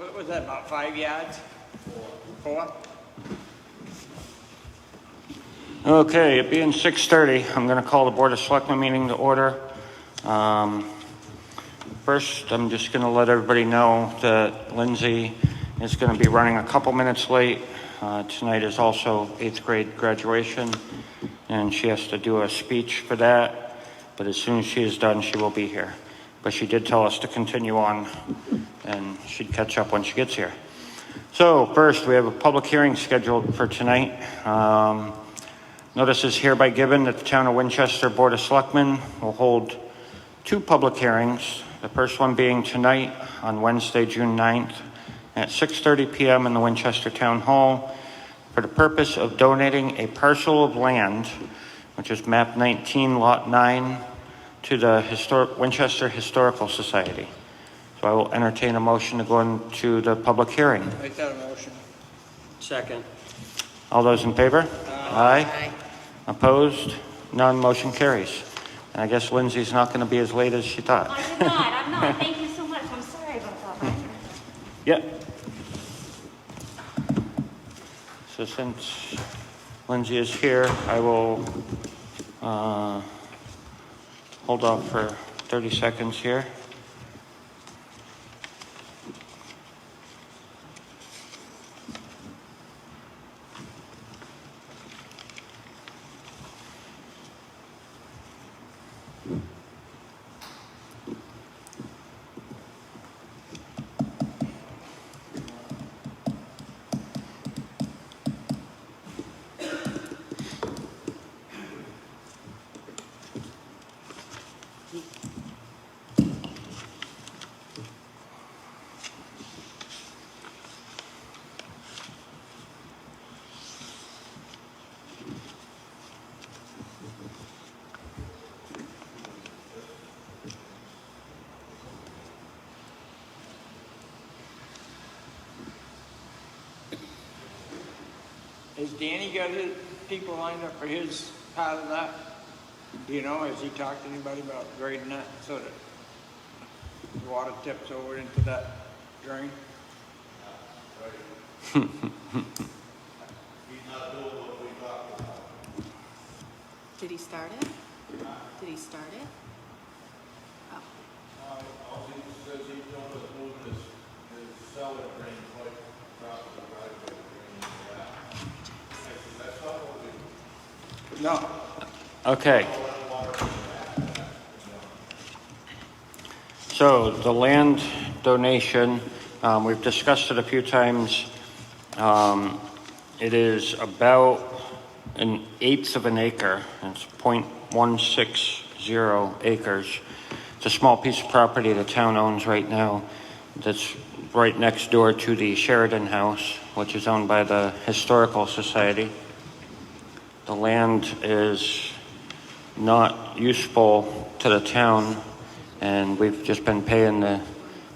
What was that, about 5 yards? Four? Okay, it being 6:30, I'm going to call the Board of Selectmen meeting to order. First, I'm just going to let everybody know that Lindsay is going to be running a couple minutes late. Tonight is also 8th grade graduation, and she has to do a speech for that. But as soon as she is done, she will be here. But she did tell us to continue on, and she'd catch up when she gets here. So first, we have a public hearing scheduled for tonight. Notice is hereby given that the Town of Winchester Board of Selectmen will hold 2 public hearings, the first one being tonight on Wednesday, June 9th at 6:30 p.m. in the Winchester Town Hall for the purpose of donating a parcel of land, which is map 19, lot 9, to the Winchester Historical Society. So I will entertain a motion to go into the public hearing. Make that a motion. Second. All those in favor? Aye. Opposed? None. Motion carries. And I guess Lindsay's not going to be as late as she thought. I'm not. Thank you so much. I'm sorry about that. Yep. So since Lindsay is here, I will hold off for 30 seconds here. Has Danny got his people lined up for his part of that? Do you know, has he talked to anybody about grading that so that the water tips over into that drain? He's not doing what we talked about. Did he start it? Did he start it? Oh. All he says he's doing is moving his cellar drain pipe across the driveway to drain into that. I said, that's not what we, No. Okay. So the land donation, we've discussed it a few times. It is about 1/8 of an acre. It's 0.160 acres. It's a small piece of property the town owns right now that's right next door to the Sheridan House, which is owned by the Historical Society. The land is not useful to the town, and we've just been paying to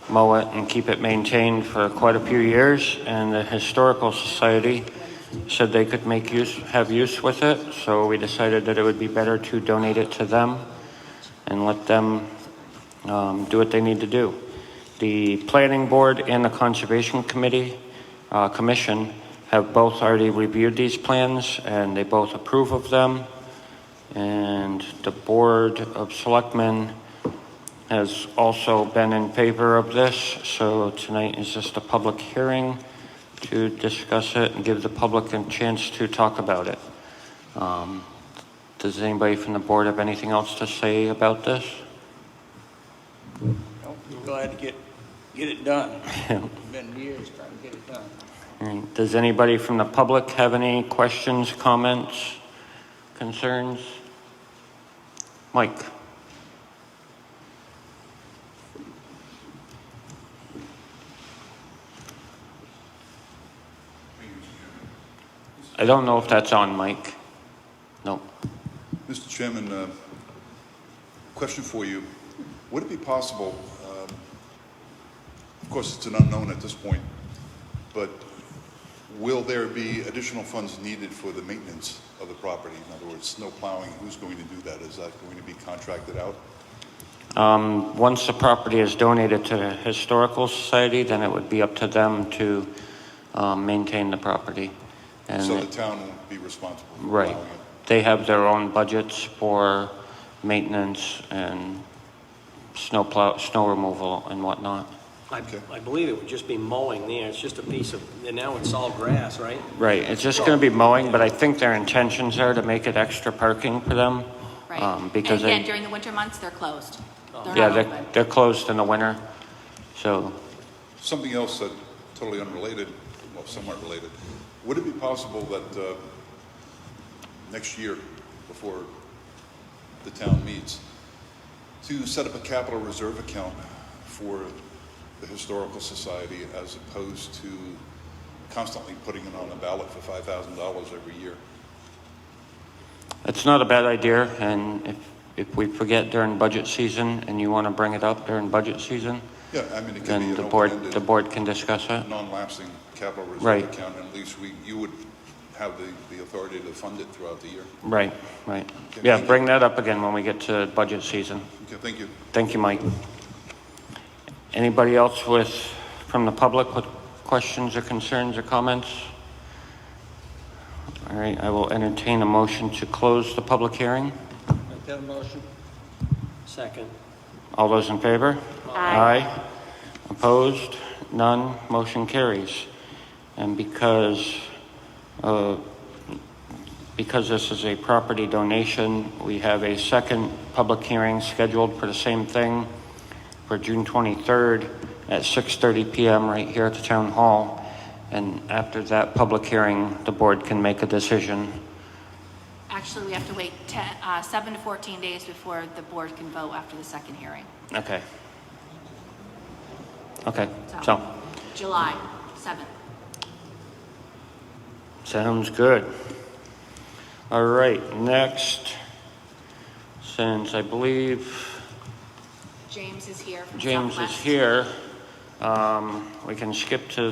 mow it and keep it maintained for quite a few years, and the Historical Society said they could have use with it, so we decided that it would be better to donate it to them and let them do what they need to do. The Planning Board and the Conservation Commission have both already reviewed these plans, and they both approve of them. And the Board of Selectmen has also been in favor of this, so tonight is just a public hearing to discuss it and give the public a chance to talk about it. Does anybody from the board have anything else to say about this? Nope, we're glad to get it done. It's been years trying to get it done. And does anybody from the public have any questions, comments, concerns? Mike? I don't know if that's on, Mike. No. Mr. Chairman, question for you. Would it be possible, of course it's an unknown at this point, but will there be additional funds needed for the maintenance of the property? In other words, snow plowing, who's going to do that? Is that going to be contracted out? Once the property is donated to the Historical Society, then it would be up to them to maintain the property. And So the town will be responsible for right. allowing it. They have their own budgets for maintenance and snow removal and whatnot. I believe it would just be mowing there. It's just a piece of, and now it's all grass, right? Right, it's just going to be mowing, but I think their intentions are to make it extra parking for them. Right. Because And again, they, during the winter months, they're closed. They're yeah, not open. they're closed in the winter. So, Something else that totally unrelated, well, somewhat related. Would it be possible that next year, before the town meets, to set up a capital reserve account for the Historical Society as opposed to constantly putting it on the ballot for $5,000 every year? it's not a bad idea, and if we forget during budget season and you want to bring it up during budget season, Yeah, I mean, it could be then an the board open-ended, can discuss it. non-lapsing capital reserve Right. account, and at least you would have the authority to fund it throughout the year. Right, right. Okay, Yeah, thank you. bring that up again when we get to budget season. Okay, thank you. Thank you, Mike. Anybody else from the public with questions or concerns or comments? All right, I will entertain a motion to close the public hearing. Make that a motion. Second. All those in favor? Aye. Opposed? None. Motion carries. And because this is a property donation, we have a second public hearing scheduled for the same thing for June 23rd at 6:30 p.m. right here at the town hall. And after that public hearing, the board can make a decision. Actually, we have to wait 7 to 14 days before the board can vote after the second hearing. Okay. Okay, so, July 7th. sounds good. All right, next, since I believe James is here from James is Southwest. here, we can skip to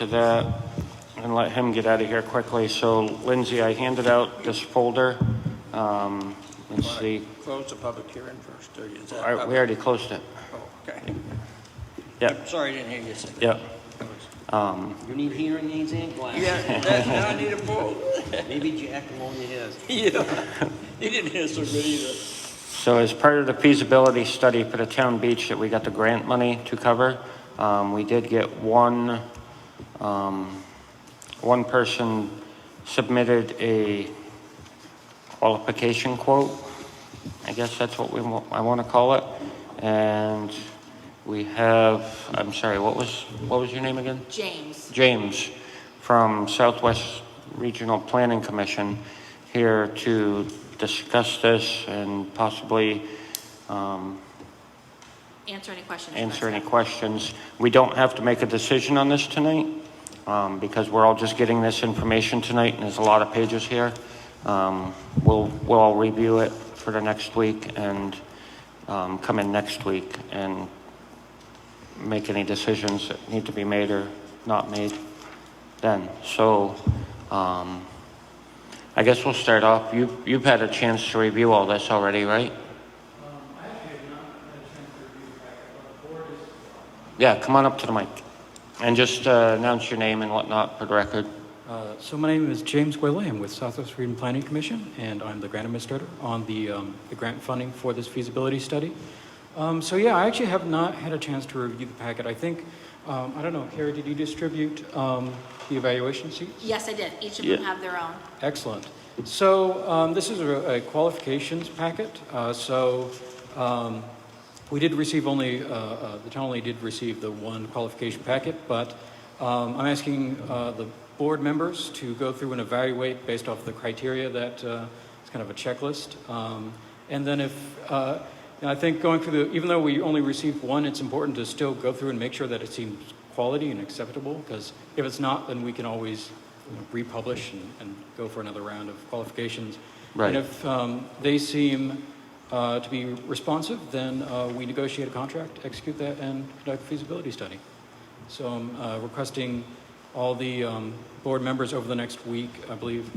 that and let him get out of here quickly. So Lindsay, I handed out this folder. Let's see. Close the public hearing first, or is that? All right, we already closed it. Oh, okay. Yep, Sorry, I didn't hear you say that. yep. You need hearing aids and glasses. Yeah, I need a phone. Maybe Jack will loan you his. Yeah, he didn't answer good either. So as part of the feasibility study for the town beach that we got the grant money to cover, we did get one person submitted a qualification quote. I guess that's what I want to call it. And we have, I'm sorry, what was your name again? James. James from Southwest Regional Planning Commission here to discuss this and possibly Answer any questions. answer you guys any have. questions. We don't have to make a decision on this tonight because we're all just getting this information tonight and there's a lot of pages here. We'll all review it for the next week and come in next week and make any decisions that need to be made or not made then. So I guess we'll start off. You've had a chance to review all this already, right? I actually have not had a chance to review the packet, but the board is. Yeah, come on up to the mic and just announce your name and whatnot for the record. So my name is James Gwilly. I'm with Southwest Region Planning Commission, and I'm the grant administrator on the grant funding for this feasibility study. So yeah, I actually have not had a chance to review the packet. I think, I don't know, Carrie, did you distribute the evaluation sheets? Yes, I did. Each of Yeah. them have their own. Excellent. So this is a qualifications packet. We did receive only, the town only did receive the one qualification packet, but I'm asking the board members to go through and evaluate based off the criteria that it's kind of a checklist. And then I think going through even though we only received one, it's important to still go through and make sure that it seems quality and acceptable, because if it's not, then we can always republish and go for another round of qualifications. Right. And if they seem to be responsive, then we negotiate a contract, execute that, and conduct a feasibility study. So I'm requesting all the board members over the next week, I believe,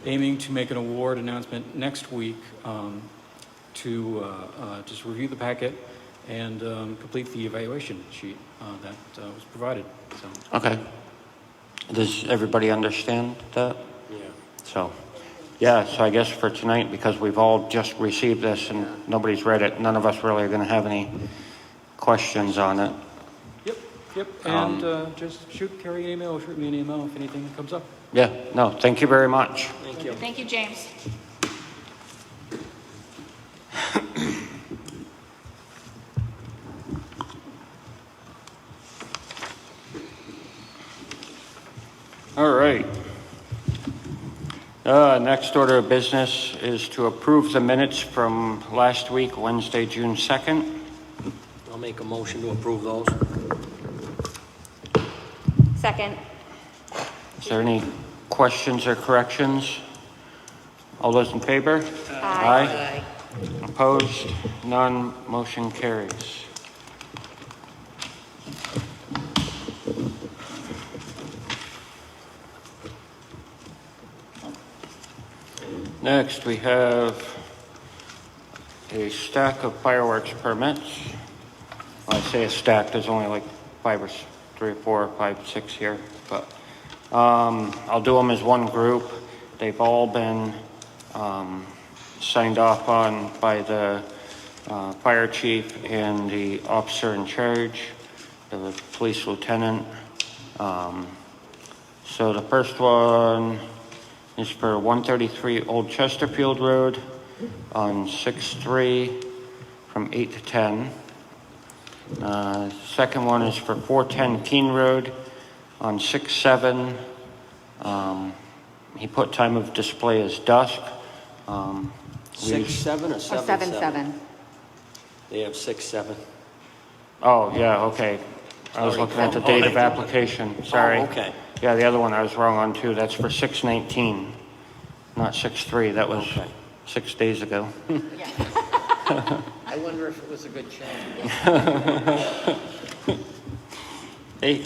aiming to make an award announcement next week to just review the packet and complete the evaluation sheet that was provided. So, Okay. Does everybody understand that? Yeah. So, yeah, so I guess for tonight, because we've all just received this and nobody's read it, none of us really are going to have any questions on it. yep. And just shoot Carrie an email or shoot me an email if anything comes up. Yeah, no, thank you very much. Thank you. Thank you, James. All right. Next order of business is to approve the minutes from last week, Wednesday, June 2nd. I'll make a motion to approve those. Second. Is there any questions or corrections? All those in favor? Aye. Opposed? None. Motion carries. Next, we have a stack of fireworks permits. Well, I say a stack, there's only like 3 or 4 or 5, 6 here, but I'll do them as one group. They've all been signed off on by the fire chief and the officer in charge, the police lieutenant. So the first one is for 133 Old Chesterfield Road on 6/3 from 8 to 10. Second one is for 410 Keene Road on 6/7. He put time of display as dusk. 6/7 or 7/7? 7/7. They have 6/7. Oh, yeah, okay. I was Sorry. looking at the date of application, sorry. Oh, okay. Yeah, the other one I was wrong on too. That's for 6/19, not 6/3. That was Okay. 6 days ago. I wonder if it was a good chance. Hey,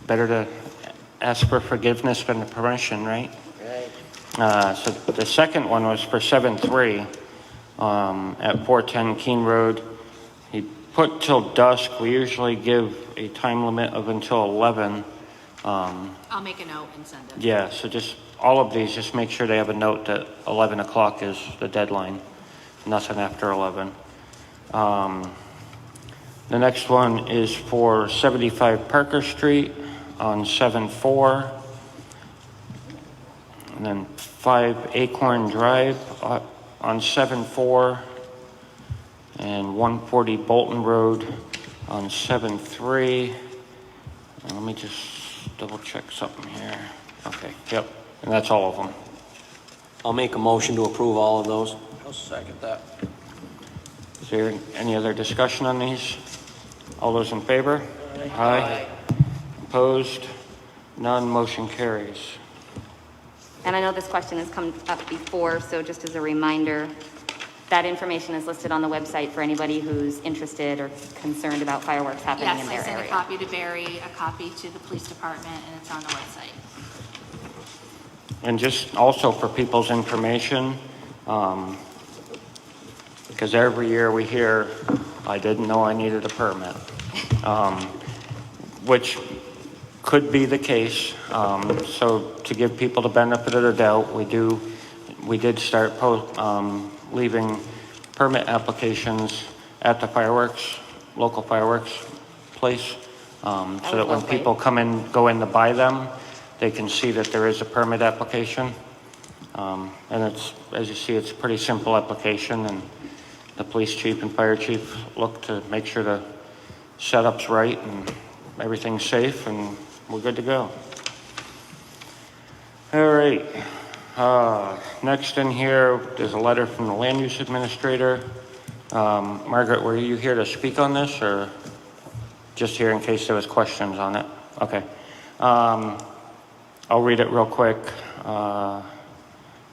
better to ask for forgiveness than permission, right? Right. So the second one was for 7/3 at 410 Keene Road. He put till dusk. We usually give a time limit of until 11. I'll make a note and send it. Yeah, so just all of these, just make sure they have a note that 11 o'clock is the deadline. Nothing after 11. The next one is for 75 Parker Street on 7/4. And then 5 Acorn Drive on 7/4. And 140 Bolton Road on 7/3. And let me just double check something here. Okay, yep, and that's all of them. I'll make a motion to approve all of those. I'll second that. Is there any other discussion on these? All those in favor? Aye. Opposed? None. Motion carries. And I know this question has come up before, so just as a reminder, that information is listed on the website for anybody who's interested or concerned about fireworks happening Yes, in I their sent a area. copy to Barry, a copy to the police department, and it's on the website. And just also for people's information, because every year we hear, I didn't know I needed a permit, which could be the case. So to give people the benefit of the doubt, we did start leaving permit applications at the local fireworks place, so that when people go in to buy them, they can see that there is a permit application. And it's, as you see, it's a pretty simple application, and the police chief and fire chief look to make sure the setup's right and everything's safe, and we're good to go. All right. Next in here, there's a letter from the land use administrator. Margaret, were you here to speak on this, or just here in case there was questions on it? Okay. I'll read it real quick.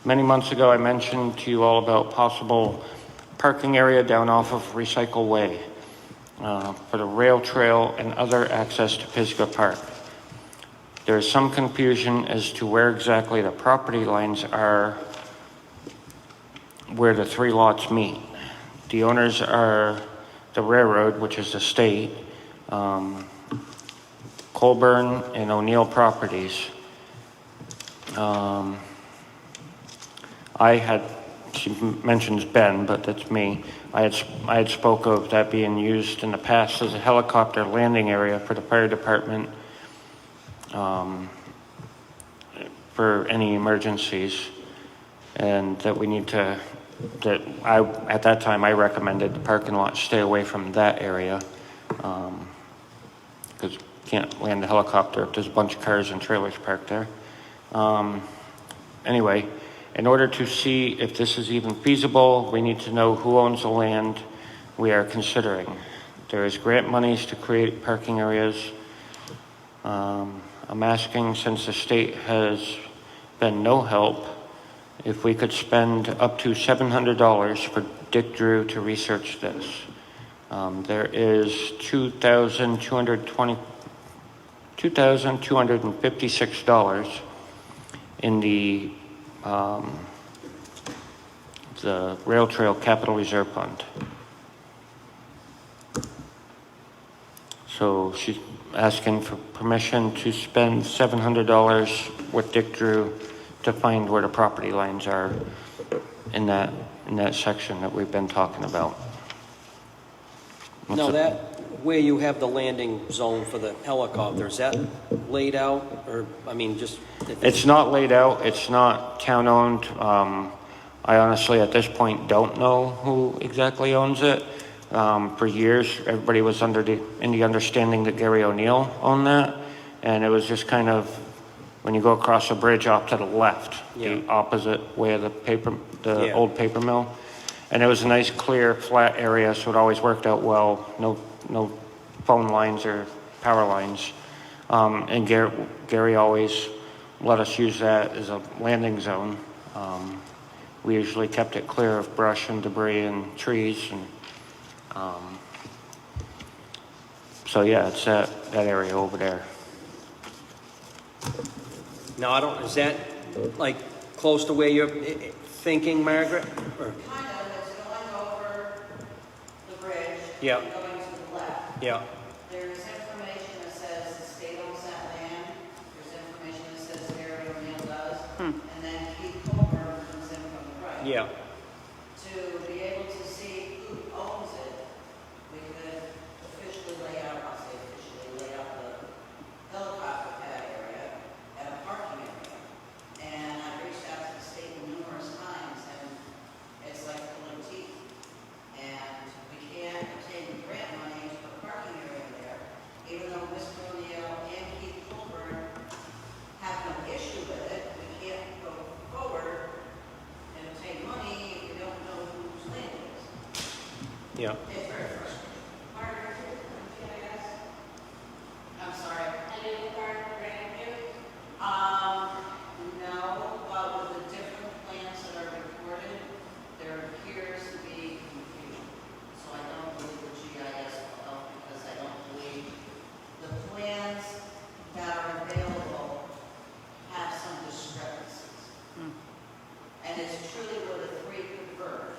Many months ago, I mentioned to you all about possible parking area down off of Recycle Way for the rail trail and other access to Pisgah Park. There is some confusion as to where exactly the property lines are where the 3 lots meet. The owners are the railroad, which is the state, Colburn and O'Neill Properties. She mentions Ben, but that's me. I had spoke of that being used in the past as a helicopter landing area for the fire department, for any emergencies, and that we need to, at that time, I recommended the parking lot stay away from that area, because you can't land a helicopter if there's a bunch of cars and trailers parked there. Anyway, in order to see if this is even feasible, we need to know who owns the land we are considering. There is grant monies to create parking areas. I'm asking, since the state has been no help, if we could spend up to $700 for Dick Drew to research this. There is $2,256 in the Rail Trail Capital Reserve Fund. So she's asking for permission to spend $700 with Dick Drew to find where the property lines are in that section that we've been talking about. Now that, where you have the landing zone for the helicopter, is that laid out, or, I mean, just? It's not laid out, it's not town-owned. I honestly, at this point, don't know who exactly owns it. For years, everybody was in the understanding that Gary O'Neill owned that, and it was just kind of, when you go across the bridge off to the left, Yeah. the opposite way of the old paper mill. And it was a nice, clear, flat area, so it always worked out well. No phone lines or power lines. And Gary always let us use that as a landing zone. We usually kept it clear of brush and debris and trees. And so yeah, it's that area over there. Now, is that like close to where you're thinking, Margaret? Or? Kind of, it's going over the bridge. Yeah. And going to the left. Yeah, There's information that says the state owns that land. There's information that says Gary O'Neill does. And then Keith Colburn comes in from the right. yeah. To be able to see who owns it, we could officially lay out the helicopter pad area and a parking area. And I've reached out to the state numerous times, and it's like pulling teeth. And we can't obtain grant money for a parking area there, even though Mr. O'Neill and Keith Colburn have no issue with it. We can't go forward and obtain money if we don't know whose land it is. Yeah. It's very frustrating. Margaret, can I ask? I'm sorry. Any of the grant you? No, but with the different plans that are recorded, there appears to be confusion. So I don't believe the GIS will help, because I don't believe the plans that are available have some discrepancies. And it's truly where the three converge.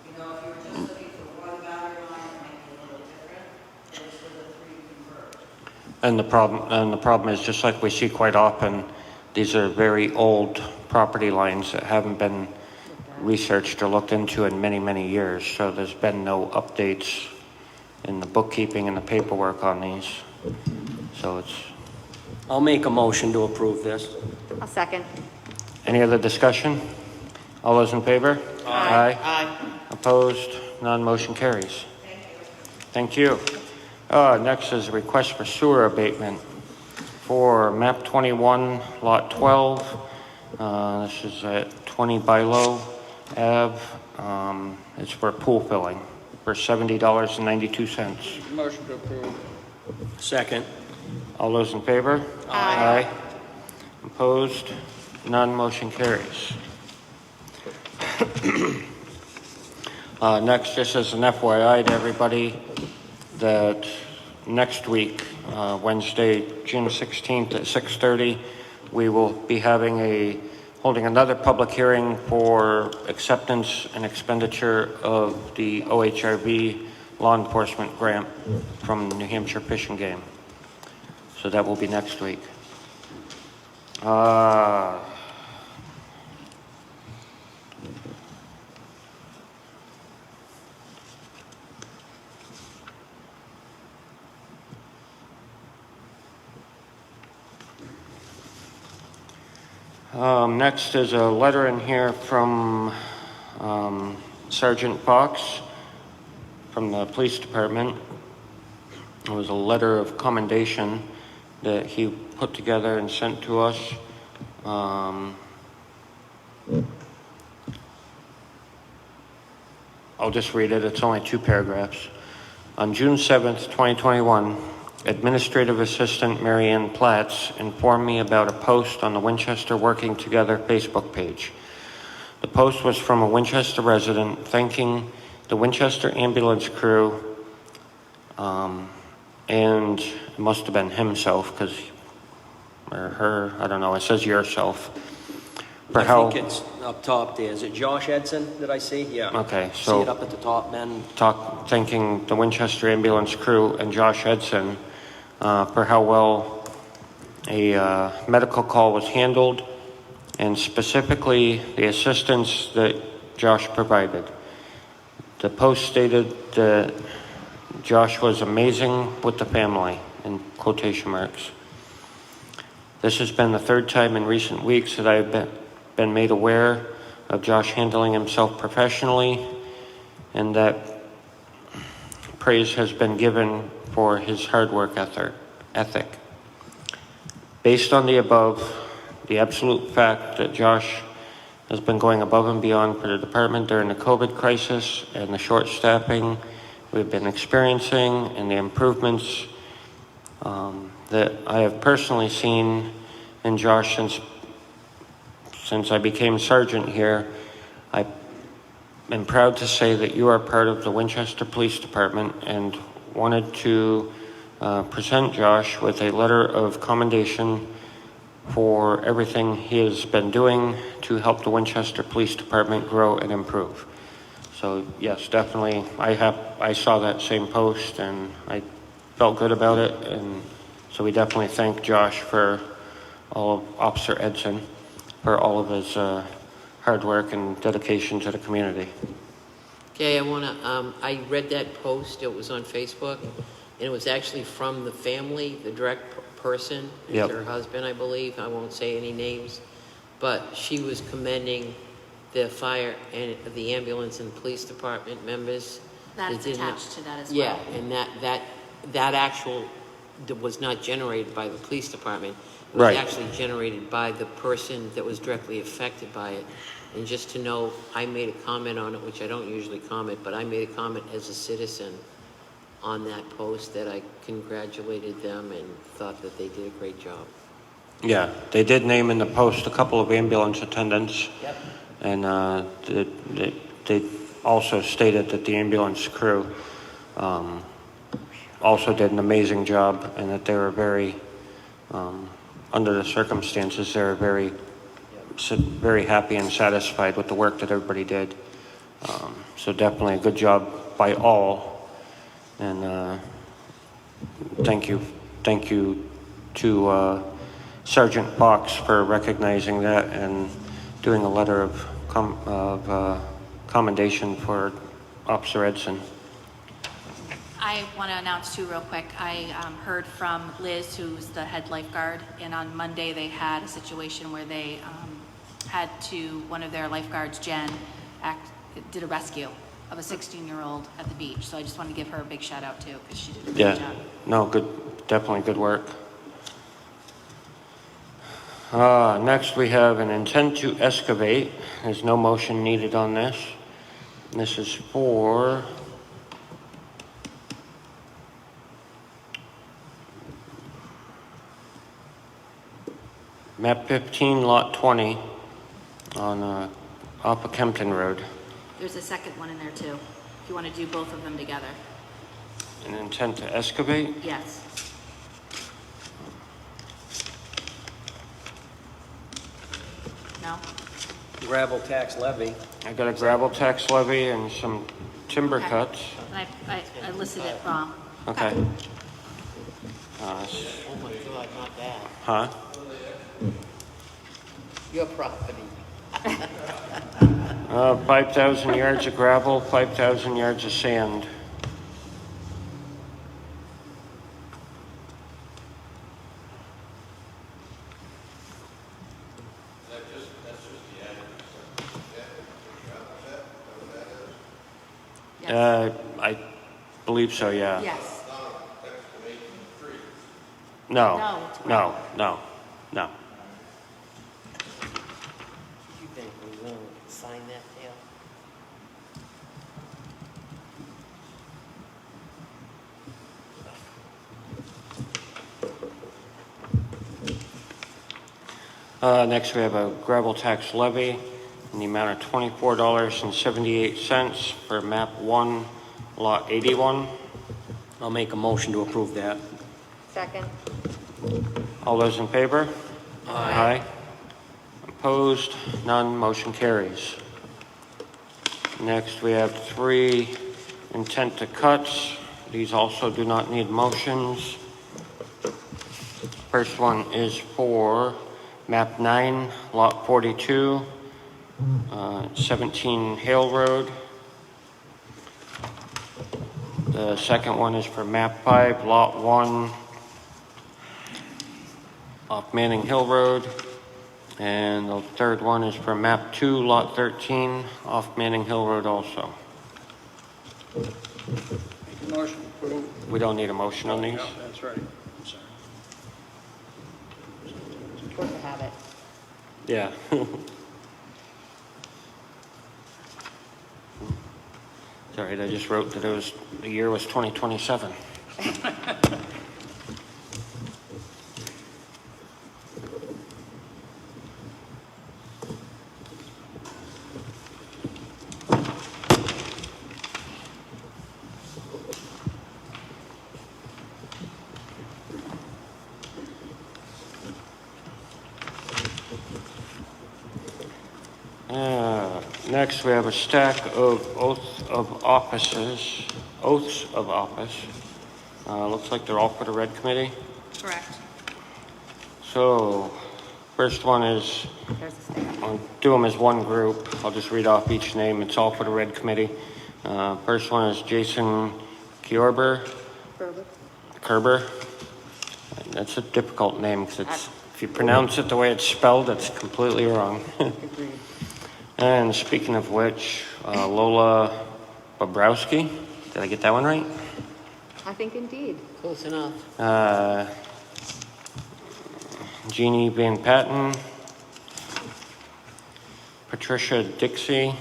You know, if you were just looking for one boundary line, it might be a little different. But it's where the three converge. And the problem is, just like we see quite often, these are very old property lines that haven't been researched or looked into in many, many years. So there's been no updates in the bookkeeping and the paperwork on these. So it's, I'll make a motion to approve this. I'll second. any other discussion? All those in favor? Aye. Aye. Opposed? None. Motion carries. Thank you. Next is a request for sewer abatement for map 21, lot 12. This is at 20 Bilo Ave. It's for pool filling for $70.92. Motion to approve. Second. All those in favor? Aye. Opposed? None. Motion carries. Next, just as an FYI to everybody, that next week, Wednesday, June 16th at 6:30, we will be having a holding another public hearing for acceptance and expenditure of the OHRV law enforcement grant from New Hampshire Fish and Game. So that will be next week. Next is a letter in here from Sergeant Fox from the police department. It was a letter of commendation that he put together and sent to us. I'll just read it. It's only 2 paragraphs. On June 7th, 2021, Administrative Assistant Marianne Platts informed me about a post on the Winchester Working Together Facebook page. The post was from a Winchester resident thanking the Winchester ambulance crew, and it must have been himself, or her, I don't know, it says yourself. For I think it's up top there. Is it Josh Edson that I see? Yeah. Okay, See so it up at the top, Ben? thanking the Winchester ambulance crew and Josh Edson for how well a medical call was handled, and specifically the assistance that Josh provided. The post stated that Josh was amazing with the family, in quotation marks. This has been the 3rd time in recent weeks that I've been made aware of Josh handling himself professionally, and that praise has been given for his hard work ethic. Based on the above, the absolute fact that Josh has been going above and beyond for the department during the COVID crisis and the short staffing we've been experiencing, and the improvements that I have personally seen in Josh since I became sergeant here, I am proud to say that you are part of the Winchester Police Department, and wanted to present Josh with a letter of commendation for everything he has been doing to help the Winchester Police Department grow and improve. So yes, definitely, I saw that same post and I felt good about it, and so we definitely thank Josh for all of Officer Edson for all of his hard work and dedication to the community. Okay, I read that post, it was on Facebook, and it was actually from the family, the direct person, Yep. her husband, I believe, I won't say any names, but she was commending the fire and the ambulance and police department members. That's They did not- attached to that as well. Yeah, and that actual was not generated by the police department. It was Right. actually generated by the person that was directly affected by it. And just to know, I made a comment on it, which I don't usually comment, but I made a comment as a citizen on that post that I congratulated them and thought that they did a great job. Yeah, they did name in the post a couple of ambulance attendants. Yep. And they also stated that the ambulance crew also did an amazing job, and that they were very, under the circumstances, they were very happy and satisfied with the work that everybody did. So definitely a good job by all, and thank you to Sergeant Fox for recognizing that and doing a letter of commendation for Officer Edson. I want to announce too real quick, I heard from Liz, who's the head lifeguard, and on Monday they had a situation where they had one of their lifeguards, Jen, did a rescue of a 16-year-old at the beach. So I just want to give her a big shout out too, because she did a great job. No, definitely good work. Next we have an intent to excavate. There's no motion needed on this. This is for map 15, lot 20 on off of Kempton Road. There's a second one in there too, if you want to do both of them together. An intent to excavate? Yes. No? gravel tax levy. I got a gravel tax levy and some timber Okay. cuts. And I listed it wrong. Okay. Oh my God, not that. Huh? Your property. 5,000 yards of gravel, 5,000 yards of sand. I believe so, yeah. Yes. No, No, it's no, no, no. You think we're gonna sign that, Dale? Next, we have a gravel tax levy in the amount of $24.78 for map 1, lot 81. I'll make a motion to approve that. Second. All those in favor? Aye. Opposed? None. Motion carries. Next, we have 3 intent to cuts. These also do not need motions. First one is for map 9, lot 42, 17 Hale Road. The second one is for map 5, lot 1, off Manning Hill Road. And the third one is for map 2, lot 13, off Manning Hill Road also. Make a motion approved. We don't need a motion on these? Yeah, that's right. I'm sorry. Force to have it. Yeah. It's all right, I just wrote that the year was 2027. Next, we have a stack of oaths of office. Looks like they're all for the Red Committee. Correct. So, first one is, There's a second. I'll do them as one group. I'll just read off each name. It's all for the Red Committee. First one is Jason Kerber. That's a difficult name because if you pronounce it the way it's spelled, it's completely wrong. And speaking of which, Lola Bobrowski. Did I get that one right? I think indeed. Close enough. Jeannie Van Patten, Patricia Dixie,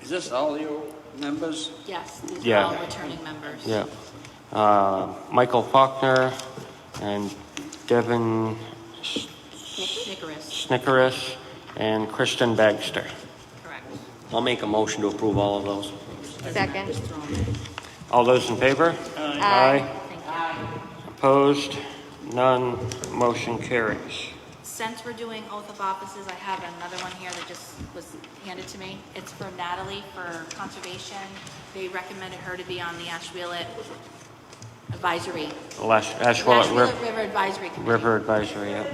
Is this all your members? Yes, these Yeah. are all returning members. yeah, Michael Faulkner, and Devin Nicholas, Snickeris, and Kristen Bagster. correct. I'll make a motion to approve all of those. Second. Just throw them in. All those in favor? Aye. Thank you. Opposed? None. Motion carries. Since we're doing oath of offices, I have another one here that just was handed to me. It's for Natalie for conservation. They recommended her to be on the Ashwillet Advisory. Ashwellet River Advisory Committee. River Advisory, yeah.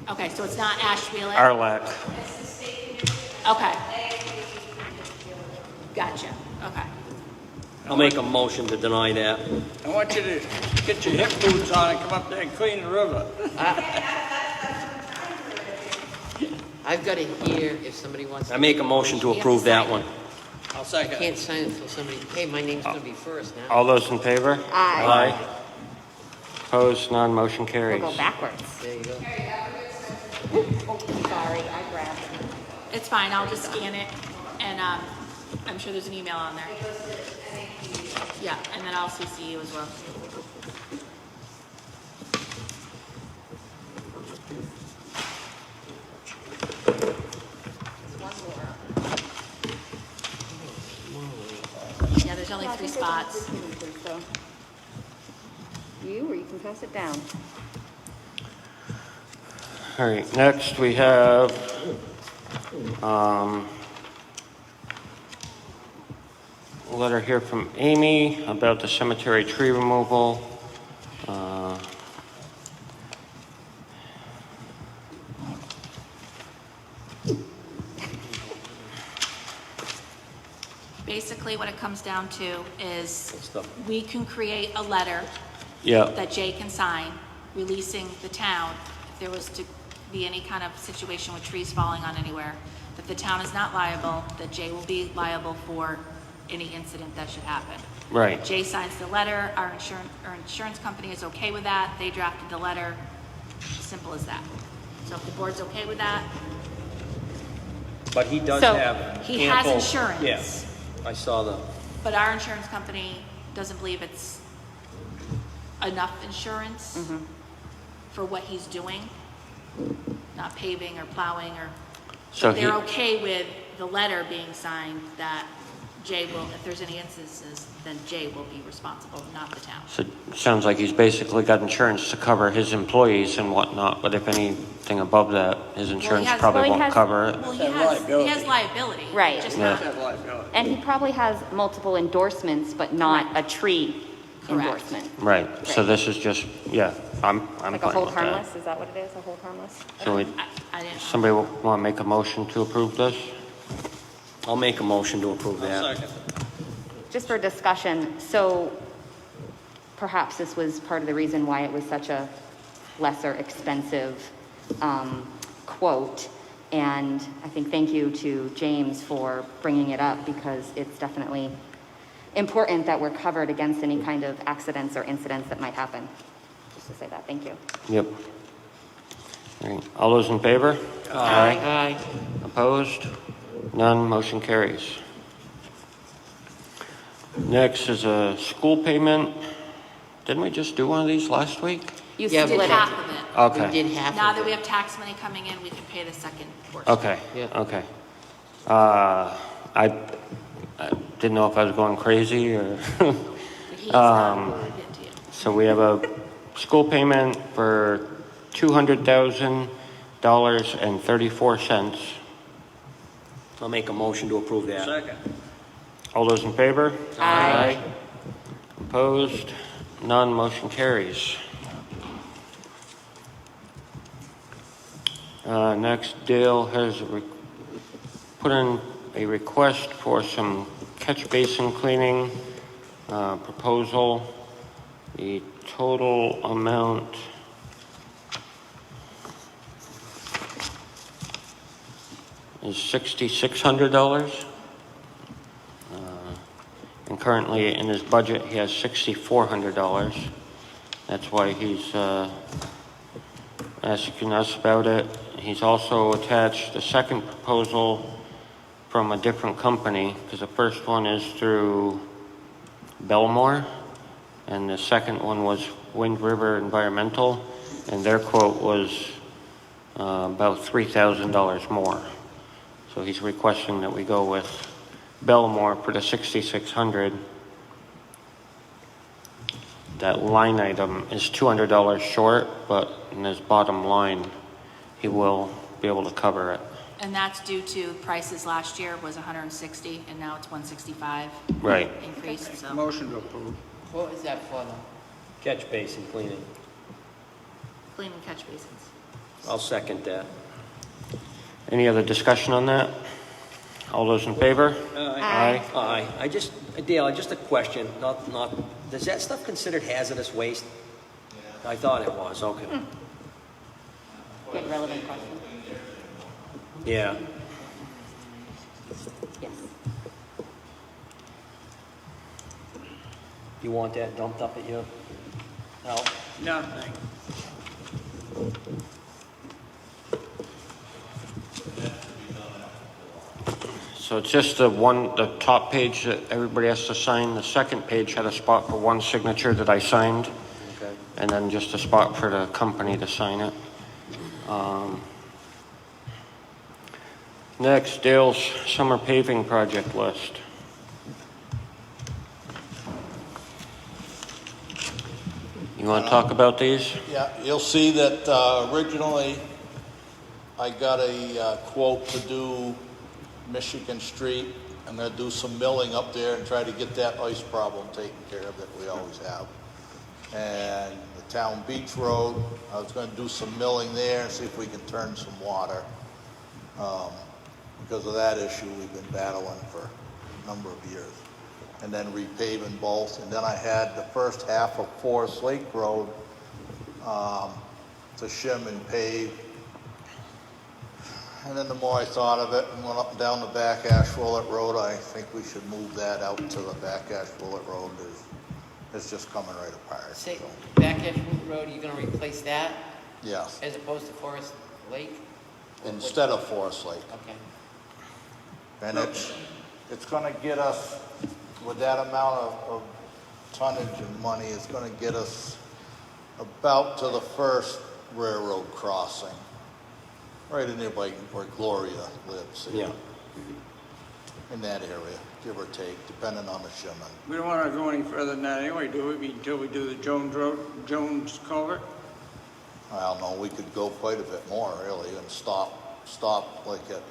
Okay, so it's not Ashwillet? Arlac. Okay. Gotcha, okay. I'll make a motion to deny that. I want you to get your hip boots on and come up there and clean the river. I've got to hear if somebody wants to. I make a motion to approve that one. I'll I second. can't sign it until somebody, hey, my name's going to be first now. All those in favor? Aye. Opposed? None. Motion We'll carries. go backwards. There you go. Oh, sorry, I grabbed it. It's fine, I'll just scan it, and I'm sure there's an email on there. Yeah, and then I'll CC you as well. Yeah, there's only 3 spots. You, or you can pass it down. All right, next we have, a letter here from Amy about the cemetery tree removal. Basically, what it comes down to is Stuff. we can create a letter Yeah, that Jay can sign, releasing the town, if there was to be any kind of situation with trees falling on anywhere, that the town is not liable, that Jay will be liable for any incident that should happen. right. Jay signs the letter, our insurance company is okay with that, they drafted the letter, simple as that. So if the board's okay with that, But he does So, have he has ample- insurance. Yes, I saw the, but our insurance company doesn't believe it's enough insurance for what he's doing, not paving or plowing or, So but they're he- okay with the letter being signed that Jay will, if there's any instances, then Jay will be responsible, not the town. So it sounds like he's basically got insurance to cover his employees and whatnot, but if anything above that, his insurance has- probably well, he won't has- cover it. Well, he Have has liability. liability. Right. Just Yeah. not, Have liability. And he probably has multiple endorsements, but not a tree Correct. endorsement. Right, so Right. this is just, yeah, I'm Like a fine hold with that. harmless, is that what it is, a hold harmless? So we, I didn't. somebody want to make a motion to approve this? I'll make a motion to approve that. Just for discussion, so perhaps this was part of the reason why it was such a lesser expensive quote. And I think thank you to James for bringing it up because it's definitely important that we're covered against any kind of accidents or incidents that might happen. Just to say that, thank you. Yep. All right, all those in favor? Aye. Opposed? None, motion carries. Next is a school payment. Didn't we just do one of these last week? You Yeah, Did split half it. of it. Okay. We did half Now of that it. we have tax money coming in, we can pay the second portion. Okay, Yeah. okay. I didn't know if I was going crazy or, But he's not forwarded it to you. so we have a school payment for $200,000.34. I'll make a motion to approve that. Second. All those in favor? Aye. Opposed? None, motion carries. Next, Dale has put in a request for some catch basin cleaning proposal. The total amount is $6,600. And currently in his budget, he has $6,400. That's why he's asking us about it. He's also attached a second proposal from a different company, because the first one is through Belmore, and the second one was Wind River Environmental, and their quote was about $3,000 more. So he's requesting that we go with Belmore for the $6,600. That line item is $200 short, but in his bottom line, he will be able to cover it. And that's due to prices last year was 160 and now it's 165 Right. increase, so. Motion to approve. What was that for, though? Catch basin cleaning. Cleaning catch basins. I'll second that. Any other discussion on that? All those in favor? Aye. Aye. Dale, just a question, does that stuff considered hazardous waste? I thought it was, okay. Good relevant question. Yeah. Yes. You want that dumped up at your house? No, thanks. So it's just the top page that everybody has to sign. The second page had a spot for one signature that I signed, Okay. and then just a spot for the company to sign it. Next, Dale's summer paving project list. You want to talk about these? Yeah, you'll see that originally I got a quote to do Michigan Street. I'm gonna do some milling up there and try to get that ice problem taken care of that we always have. And the town beach road, I was gonna do some milling there and see if we can turn some water. Because of that issue, we've been battling for a number of years. And then repaving both. And then I had the first half of Forest Lake Road to shim and pave. And then the more I thought of it and went up and down the back Ash Willet Road, I think we should move that out to the back Ash Willet Road. It's just coming right apart. Say, so, back Edgewood Road, you're gonna replace that yes, as opposed to Forest Lake? instead of Forest Lake. Okay. And it's gonna get us, with that amount of tonnage and money, it's gonna get us about to the first railroad crossing. Right in there by where Gloria lives. Yeah. In that area, give or take, depending on the shipment. We don't want to go any further than that anyway, do we? Until we do the Jones culvert? I don't know, we could go quite a bit more, really, and stop like at,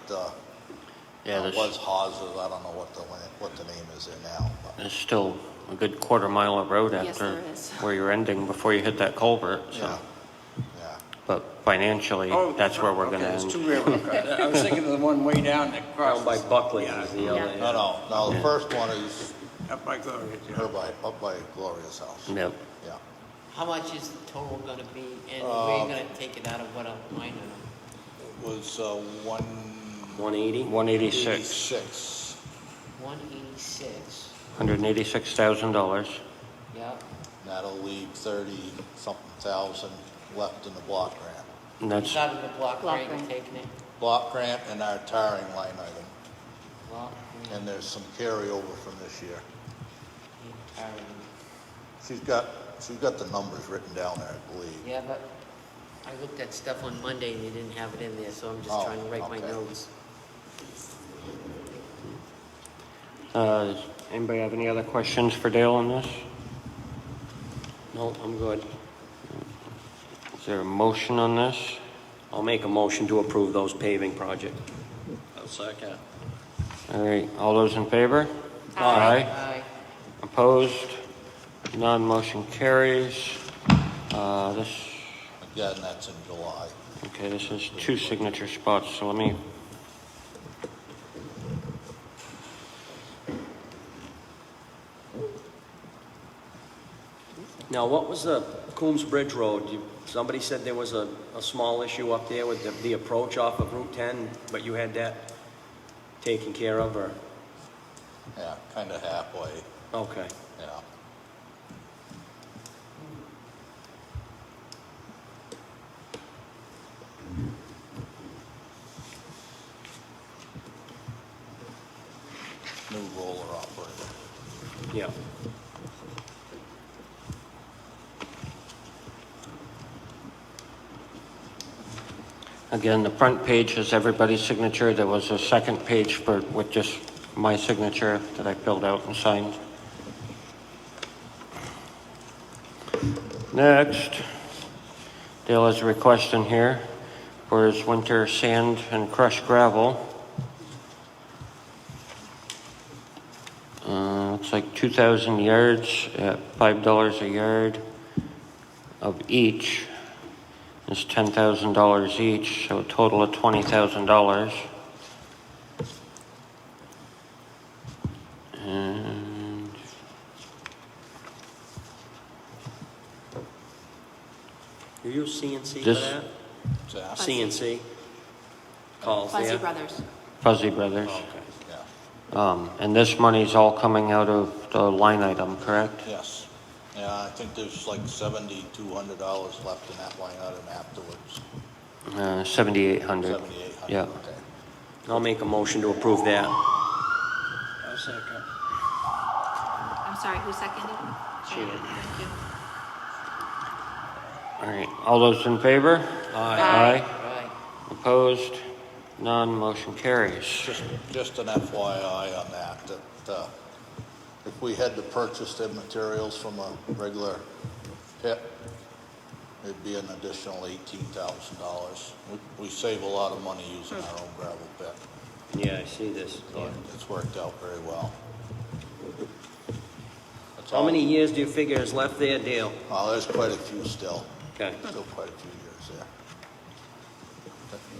Yeah, it there's, was Hawes, I don't know what the name is there now. But there's still a good quarter-mile of road Yes, after there is. where you're ending before you hit that culvert, so. yeah, yeah. But financially, Oh, that's where we're okay, gonna there's end. two railroad crossings. I was thinking of the one way down that crosses. Down by Buckley Yeah, is the other. No, the first one is up by Gloria. up by Gloria's house. Yep. Yeah. How much is the total gonna be, and where are you gonna take it out of what line item? It was 180? 186, 186. 186, $186,000. yep. That'll leave 30-something thousand left in the block grant. And It's that's, out of the block Block grant, you're grant. taking it? Block grant and our tarring line item. Block grant, And there's some carryover from this year. tarring. She's got the numbers written down there, I believe. Yeah, but I looked at stuff on Monday and you didn't have it in there, so I'm just Oh, trying to write my okay. notes. does anybody have any other questions for Dale on this? No, I'm good. Is there a motion on this? I'll make a motion to approve those paving projects. I'll second. All right, all those in favor? Aye. Opposed? None, motion carries. This, Again, that's in July. okay, this is 2 signature spots, so let me, Now, what was the Coombs Bridge Road? Somebody said there was a small issue up there with the approach off of Route 10, but you had that taken care of, or? Yeah, kind of halfway, Okay. yeah. New roller operator. Yeah. again, the front page has everybody's signature. There was a second page with just my signature that I filled out and signed. Next, Dale has a request in here for his winter sand and crushed gravel. Looks like 2,000 yards at $5 a yard of each. It's $10,000 each, so a total of $20,000. And You use CNC for This- that? Is that- CNC? Calls Fuzzy there? Brothers. Fuzzy Brothers. Okay. Yeah, And this money's all coming out of the line item, correct? yes. Yeah, I think there's like $7,200 left in that line item afterwards. 7,800. 7,800. Yeah. Okay. I'll make a motion to approve that. I'll second. I'm sorry, who seconded? She did. Thank you. All right, all those in favor? Aye. Aye. Right. Opposed? None, motion carries. Just an FYI on that if we had to purchase the materials from a regular pit, it'd be an additional $18,000. We save a lot of money using our own gravel pit. Yeah, I see this. So it's worked out very well. That's How all. many years do you figure is left there, Dale? Well, there's quite a few still. Okay. Still quite a few years there.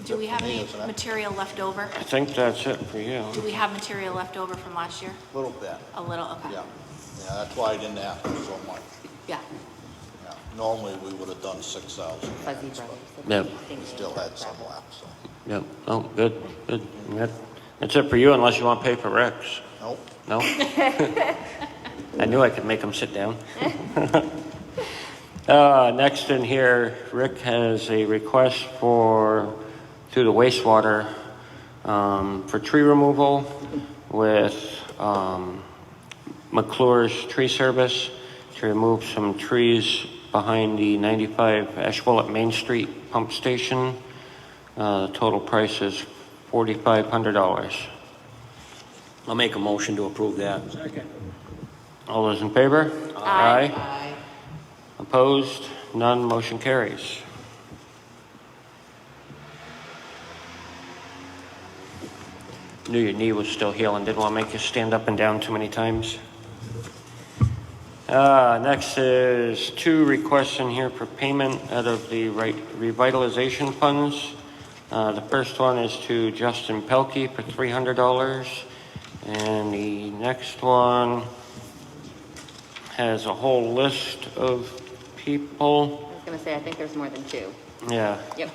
Do we have any Isn't it? material left over? I think that's it for you. Do we have material left over from last year? A little bit, A little, okay. yeah. Yeah, that's why I didn't ask for so much. Yeah. Yeah. Normally, we would have done 6,000 Fuzzy yards, Brothers. but Yep. we still had some left, so. Yep. Oh, good, good. That's it for you unless you want to pay for Rex. Nope. No? I knew I could make him sit down. Next in here, Rick has a request through the wastewater, for tree removal with, McClure's Tree Service to remove some trees behind the 95 Ashwell Main Street pump station. The total price is $4,500. I'll make a motion to approve that. All those in favor? Aye. Aye. Opposed? None. Motion carries. Knew your knee was still healing. Didn't want to make you stand up and down too many times. Next is 2 requests in here for payment out of the revitalization funds. The first one is to Justin Pelkey for $300. And the next one has a whole list of people. I was gonna say, I think there's more than 2. Yeah. Yep.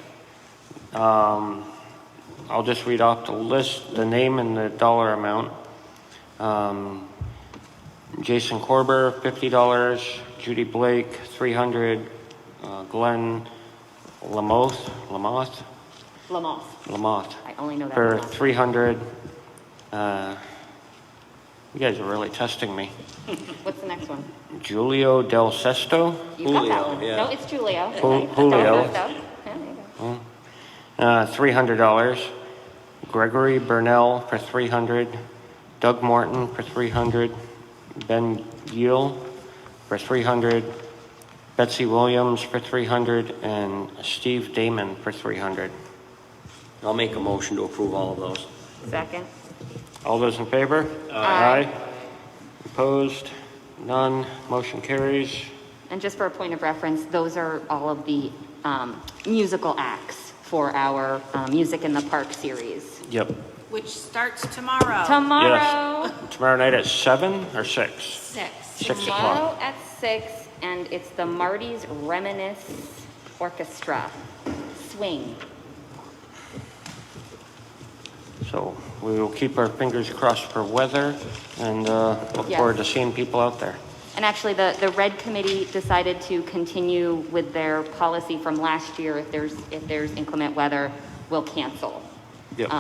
I'll just read off the list, the name and the dollar amount. Jason Korber, $50. Judy Blake, $300. Glenn Lamoth. Lamothe. I only know that For one. $300. You guys are really testing me. What's the next one? Julio Del Sesto, You got that Julio, one. yeah. No, it's Julio. Julio. Yeah, there you go. $300. Gregory Burnell for $300. Doug Morton for $300. Ben Giel for $300. Betsy Williams for $300. And Steve Damon for $300. I'll make a motion to approve all of those. Second. All those in favor? Aye. Opposed? None. Motion carries. And just for a point of reference, those are all of the musical acts for our Music in the Park series. Yep. Which starts tomorrow. Tomorrow. Tomorrow night at 7 or 6? 6. 6 Tomorrow o'clock. at 6, and it's the Marty's Reminisce Orchestra. Swing. So we will keep our fingers crossed for weather and look Yes. forward to seeing people out there. And actually, the Red Committee decided to continue with their policy from last year. If there's inclement weather, we'll cancel. Yep.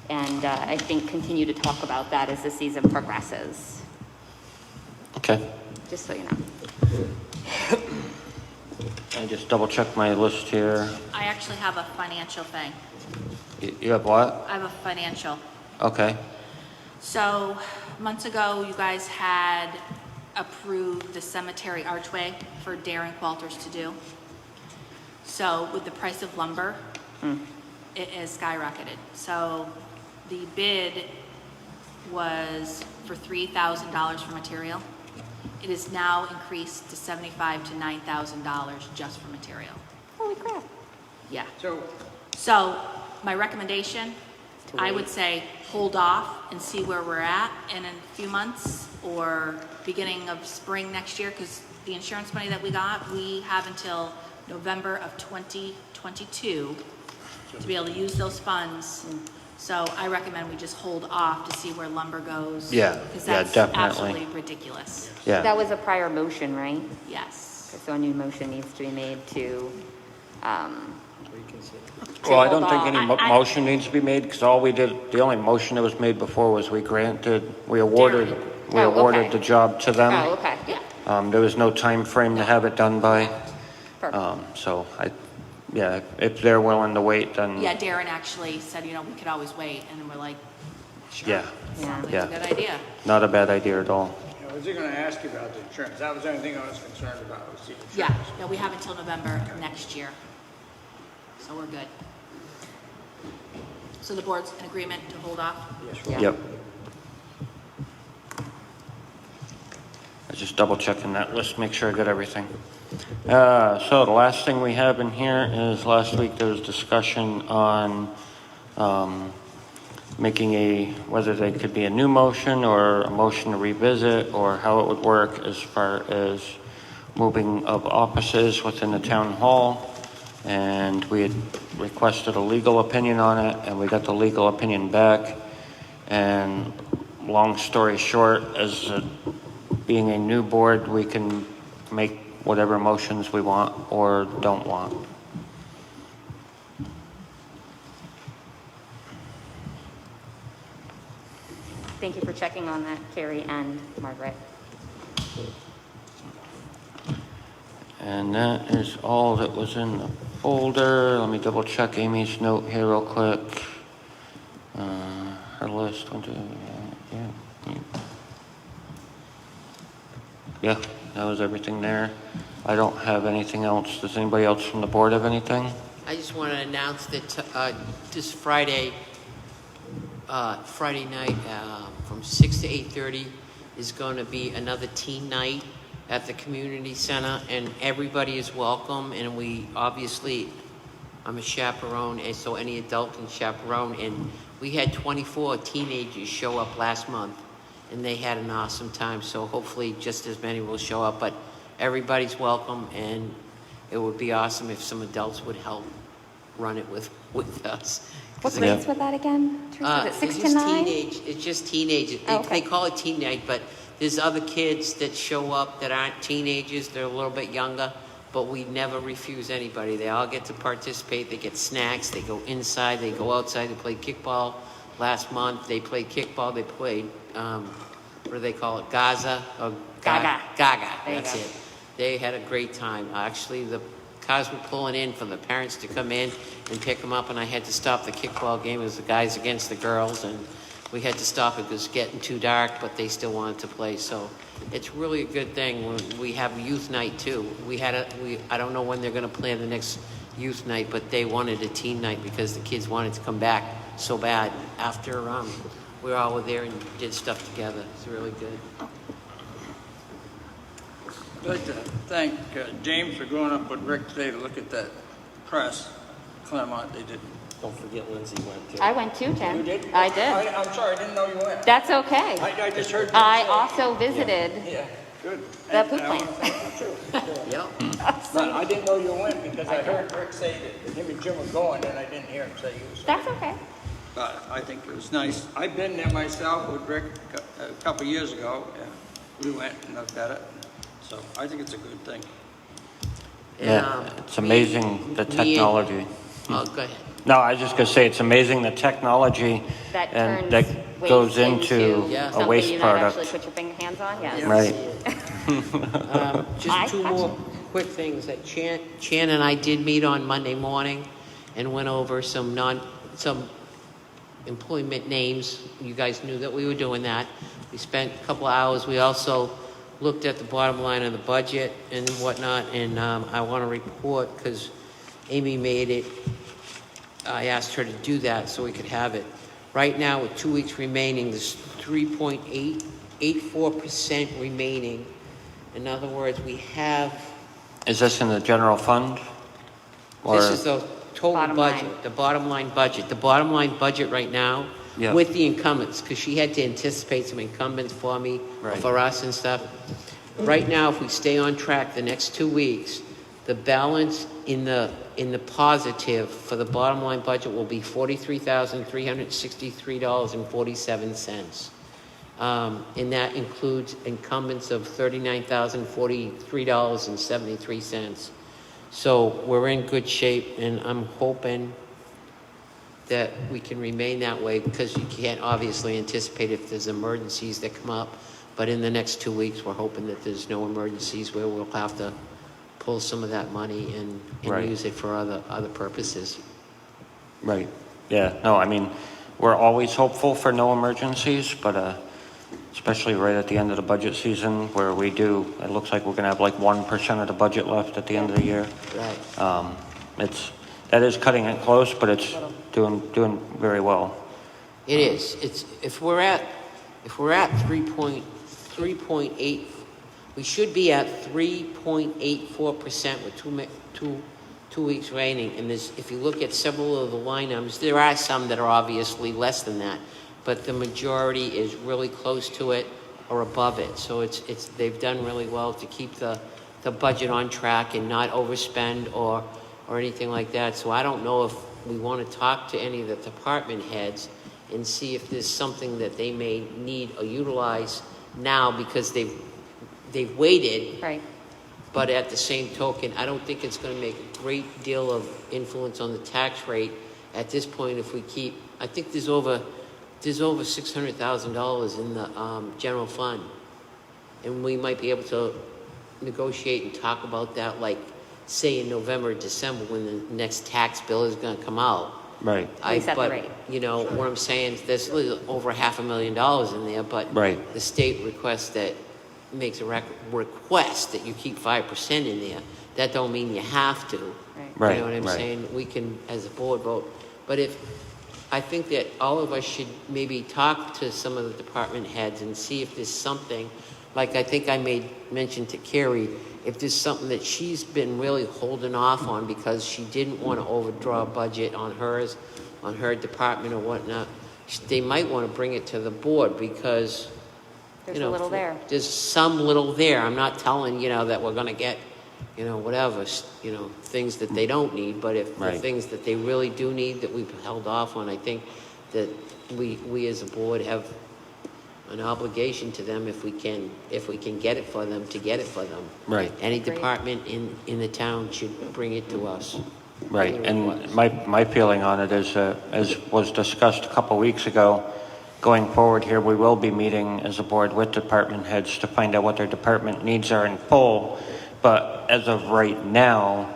And I think continue to talk about that as the season progresses, Okay. just so you know. I just double checked my list here. I actually have a financial thing. You have what? I have a financial. Okay. So months ago, you guys had approved the cemetery archway for Darren Qualters to do. So with the price of lumber, it has skyrocketed. So the bid was for $3,000 for material. It is now increased to $7,500 to $9,000 just for material. Holy crap. Yeah. So my recommendation, I would say hold off and see where we're at in a few months or beginning of spring next year, because the insurance money that we got, we have until November of 2022 to be able to use those funds. So I recommend we just hold off to see where lumber goes. Yeah, Because yeah, that's definitely. absolutely ridiculous. Yeah. That was a prior motion, right? Yes. So a new motion needs to be made to, Well, I don't hold think off. any motion needs to be made because all we did, the only motion that was made before was we awarded Oh, okay. the job to them. oh, okay, yeah, There was no time frame to have it done by. perfect. So if they're willing to wait, then. Yeah, Darren actually said, we could always wait, and we're like, sure. Yeah, Sounds like Yeah. a good idea. not a bad idea at all. I was gonna ask you about the insurance. That was the only thing I was concerned about, was the insurance. Yeah, no, we have until November next year. So we're good. So the board's in agreement to hold off? Yeah. Yep. I was just double checking that list, make sure I got everything. So the last thing we have in here is last week there was discussion on making whether they could be a new motion or a motion to revisit, or how it would work as far as moving of offices within the town hall. And we had requested a legal opinion on it, and we got the legal opinion back. And long story short, as being a new board, we can make whatever motions we want or don't want. Thank you for checking on that, Carrie and Margaret. And that is all that was in the folder. Let me double check Amy's note here real quick. Her list, yeah, that was everything there. I don't have anything else. Does anybody else from the board have anything? I just want to announce that this Friday night from 6 to 8:30 is going to be another teen night at the community center, and everybody is welcome. And we obviously, I'm a chaperone, and so any adult can chaperone. And we had 24 teenagers show up last month, and they had an awesome time. So hopefully just as many will show up, but everybody's welcome, and it would be awesome if some adults would help run it with us. What grades was that again? Teresa? Is it 6 to 9? It's just teenagers. Oh, okay. They call it teen night, but there's other kids that show up that aren't teenagers. They're a little bit younger, but we never refuse anybody. They all get to participate. They get snacks. They go inside. They go outside. They play kickball. Last month, they played kickball. They played, what do they call it? Gaza? Or Gaga. Gaga. There you That's go. it. They had a great time. Actually, the cars were pulling in for the parents to come in and pick them up, and I had to stop the kickball game. It was the guys against the girls, and we had to stop it because it was getting too dark, but they still wanted to play. So it's really a good thing. We have youth night too. I don't know when they're going to plan the next youth night, but they wanted a teen night because the kids wanted to come back so bad after we all were there and did stuff together. It's really good. I'd like to thank James for going up with Rick today to look at that press, Claremont, they did. Don't forget Lindsay went too. I went too, Tim. You did? I did. I'm sorry, I didn't know you went. That's okay. I just heard you I say- also visited Yeah, good. the And poop I wanna plant. thank you, too. Yep. But I didn't know you went because I heard Rick say that him and Jim were going, and I didn't hear him say you was. That's okay. But I think it was nice. I've been there myself with Rick a couple of years ago. We went and looked at it. So I think it's a good thing. Yeah, it's amazing the technology. Oh, go ahead. No, I was just gonna say, it's amazing the technology That and turns that waste goes into Yeah. a something waste you might actually product. put your hands on, yes. Right. Just two more quick things. That Chan and I did meet on Monday morning and went over some employment names. You guys knew that we were doing that. We spent a couple hours. We also looked at the bottom line of the budget and whatnot, and I want to report, because Amy made it, I asked her to do that so we could have it. Right now, with 2 weeks remaining, there's 3.84% remaining. In other words, we have, Is this in the general fund? Or, this is the total Bottom budget, line. the bottom line budget. The bottom line budget right now, Yeah. with the incumbents, because she had to anticipate some incumbents for me, or Right. for us and stuff. Right now, if we stay on track the next 2 weeks, the balance in the positive for the bottom line budget will be $43,363.47. And that includes incumbents of $39,043.73. So we're in good shape, and I'm hoping that we can remain that way, because you can't obviously anticipate if there's emergencies that come up. But in the next 2 weeks, we're hoping that there's no emergencies where we'll have to pull some of that money and Right. use it for other purposes. right, yeah, no, I mean, we're always hopeful for no emergencies, but especially right at the end of the budget season where it looks like we're gonna have like 1% of the budget left at the end of the year. Right. That is cutting it close, but it's doing very well. It is. It's, if we're at 3.8, we should be at 3.84% with two weeks raining. And if you look at several of the line items, there are some that are obviously less than that, but the majority is really close to it or above it. So they've done really well to keep the budget on track and not overspend or anything like that. So I don't know if we want to talk to any of the department heads and see if there's something that they may need or utilize now because they've waited. Right. But at the same token, I don't think it's going to make a great deal of influence on the tax rate at this point if we keep, I think there's over $600,000 in the general fund. And we might be able to negotiate and talk about that, like, say in November or December when the next tax bill is going to come out. Right. Reset the rate. You know, what I'm saying is there's over $500,000 in there, but Right. the state makes a request that you keep 5% in there. That don't mean you have to. Right, You know what I'm right. saying? We can, as a board, vote. But I think that all of us should maybe talk to some of the department heads and see if there's something, like I think I made mention to Carrie, if there's something that she's been really holding off on because she didn't want to overdraw budget on her department or whatnot, they might want to bring it to the board because There's a little there. there's some little there. I'm not telling, that we're going to get, whatever, things that they don't need. But if the Right. things that they really do need that we've held off on, I think that we as a board have an obligation to them if we can get it for them, to get it for them. Right. Any Great. department in the town should bring it to us. Right, Any and request. my feeling on it is, as was discussed a couple weeks ago, going forward here, we will be meeting as a board with department heads to find out what their department needs are in full. But as of right now,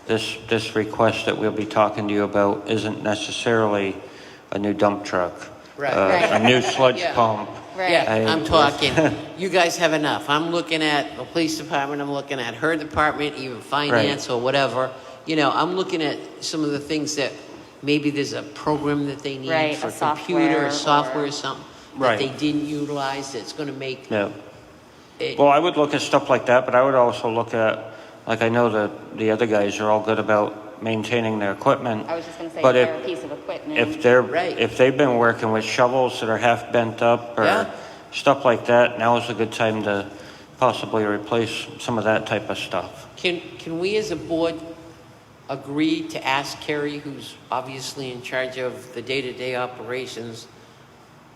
this request that we'll be talking to you about isn't necessarily a new dump truck. Right. A new sludge Yeah. pump. Right. Yeah, I'm talking, you guys have enough. I'm looking at the police department, I'm looking at her department, even finance or whatever. I'm looking at some of the things that maybe there's a program that they need Right, for a computer or software software or something Right. that they didn't utilize that's going to make Yeah. it. Well, I would look at stuff like that, but I would also look at, like, I know that the other guys are all good about maintaining their equipment. I was just going to say, But they're a piece of equipment. Right. if they've been working with shovels that are half bent up or Yeah. stuff like that, now is a good time to possibly replace some of that type of stuff. Can we as a board agree to ask Carrie, who's obviously in charge of the day-to-day operations,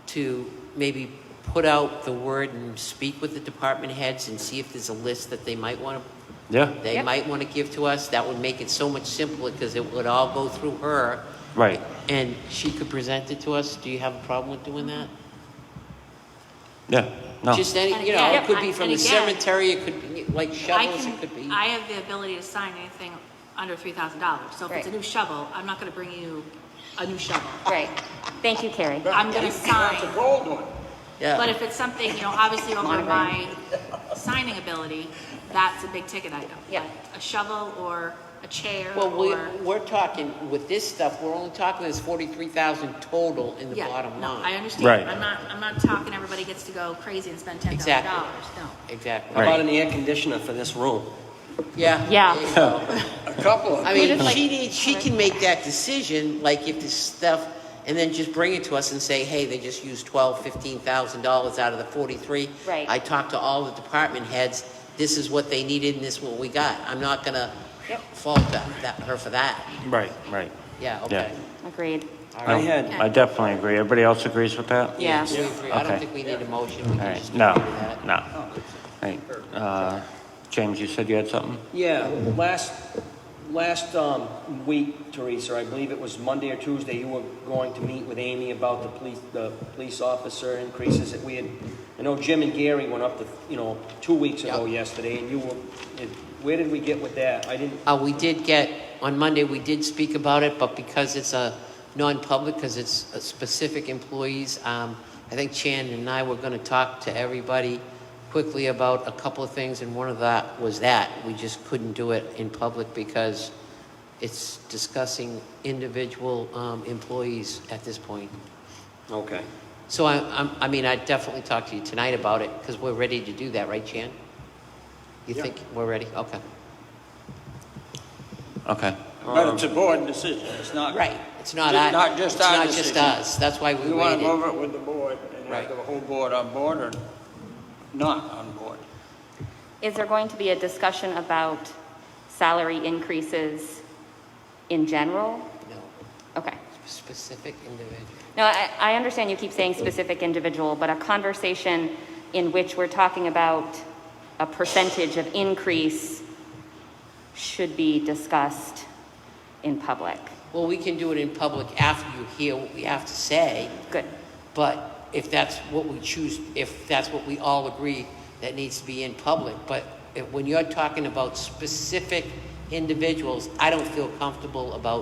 to maybe put out the word and speak with the department heads and see if there's a list that they might want to Yeah, might want to give to us? That would make it so much simpler because it would all go through her right. and she could present it to us. Do you have a problem with doing that? Yeah, no. Just any, And it again, could be from and the again, cemetery, it could be like shovels, it could be. I have the ability to sign anything under $3,000. So if it's a Right. new shovel, I'm not going to bring you a new shovel. Right. Thank you, Carrie. I'm going to sign. That's a gold one. Yeah. But if it's something, obviously over my signing ability, that's a big ticket item. Yeah. A shovel or a chair Well, or. we're talking, with this stuff, we're only talking there's 43,000 total in the Yeah, bottom no, line. I understand. Right. I'm not talking everybody gets to go crazy and spend $10,000. Exactly. No. Exactly. How about an air conditioner for this room? Yeah. Yeah. there you go. A couple of I mean, just like- she can make that decision, like if this stuff, and then just bring it to us and say, hey, they just used $15,000 out of the 43. Right. I talked to all the department heads, this is what they needed and this is what we got. I'm not gonna fault her for that. Right, right. Yeah, okay. Agreed. All I right. had, I definitely agree. Everybody else agrees with that? Yeah. We agree. I don't Okay. think we need a motion, we All can right, just no, agree to that. no. Right, James, you said you had something? yeah, last week, Teresa, I believe it was Monday or Tuesday, you were going to meet with Amy about the police officer increases that we had. I know Jim and Gary went up to, 2 weeks ago Yep. yesterday, and where did we get with that? I didn't, We did get, on Monday, we did speak about it, but because it's a non-public, because it's specific employees, I think Chan and I were going to talk to everybody quickly about a couple of things, and one of that was that. We just couldn't do it in public because it's discussing individual employees at this point. Okay. So I mean, I'd definitely talk to you tonight about it because we're ready to do that, right, Chan? You Yeah. think we're ready? Okay. Okay. But it's a board decision, it's not. Right. It's not It's not just it's our not just decision. us. That's why we We want to waited. move it with the board and Right. have the whole board on board or not on board. Is there going to be a discussion about salary increases in general? No, Okay. specific individual. No, I understand you keep saying specific individual, but a conversation in which we're talking about a percentage of increase should be discussed in public. Well, we can do it in public after you hear what we have to say, Good. but if that's what we choose, if that's what we all agree, that needs to be in public. But when you're talking about specific individuals, I don't feel comfortable about